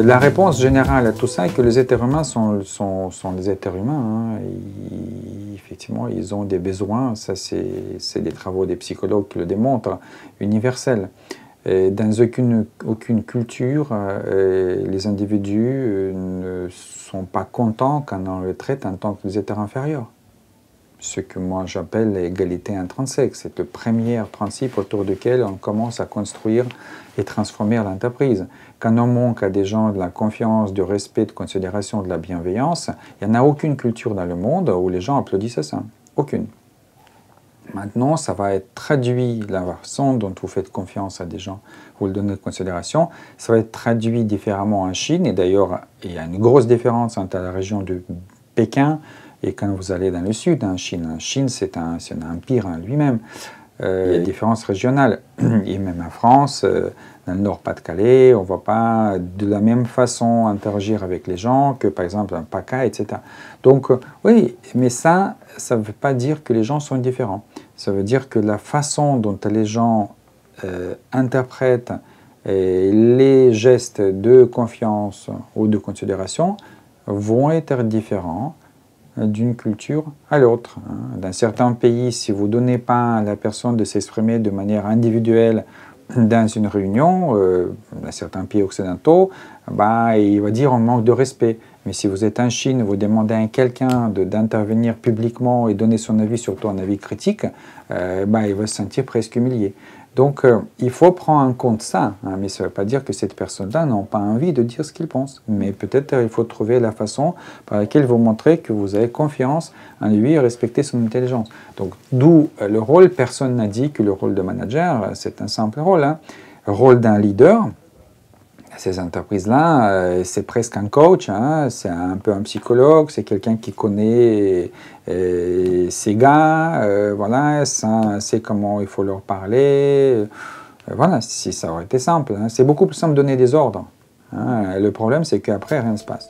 La réponse générale à tout ça est que les êtres humains sont des êtres humains. Hein. Effectivement, ils ont des besoins, ça c'est des travaux des psychologues qui le démontrent, universels. Et dans aucune culture, les individus ne sont pas contents quand on les traite en tant que des êtres inférieurs. Ce que moi j'appelle l'égalité intrinsèque. C'est le premier principe autour duquel on commence à construire et transformer l'entreprise. Quand on manque à des gens de la confiance, du respect, de considération, de la bienveillance, il n'y en a aucune culture dans le monde où les gens applaudissent à ça. Aucune. Maintenant, ça va être traduit, la façon dont vous faites confiance à des gens, vous le donnez de considération, ça va être traduit différemment en Chine. Et d'ailleurs, il y a une grosse différence entre la région de Pékin et quand vous allez dans le sud, en Chine. En Chine, c'est un empire en lui-même. Il y a des différences régionales. Et même en France, dans le Nord-Pas-de-Calais, on ne va pas de la même façon interagir avec les gens que, par exemple, un PACA, etc. Donc, oui, mais ça ne veut pas dire que les gens sont différents. Ça veut dire que la façon dont les gens interprètent les gestes de confiance ou de considération vont être différents d'une culture à l'autre. Dans certains pays, si vous ne donnez pas à la personne de s'exprimer de manière individuelle dans une réunion, dans certains pays occidentaux, il va dire on manque de respect. Mais si vous êtes en Chine, vous demandez à quelqu'un d'intervenir publiquement et donner son avis, surtout un avis critique, il va se sentir presque humilié. Donc, il faut prendre en compte ça, mais ça ne veut pas dire que cette personne-là n'a pas envie de dire ce qu'il pense. Mais peut-être il faut trouver la façon par laquelle vous montrez que vous avez confiance en lui et respecter son intelligence. Donc, d'où le rôle, personne n'a dit que le rôle de manager, c'est un simple rôle. Le rôle d'un leader, ces entreprises-là, c'est presque un coach, c'est un peu un psychologue, c'est quelqu'un qui connaît ses gars, voilà, sait comment il faut leur parler. Voilà, si ça aurait été simple. C'est beaucoup plus simple de donner des ordres. Le problème, c'est qu'après, rien ne se passe.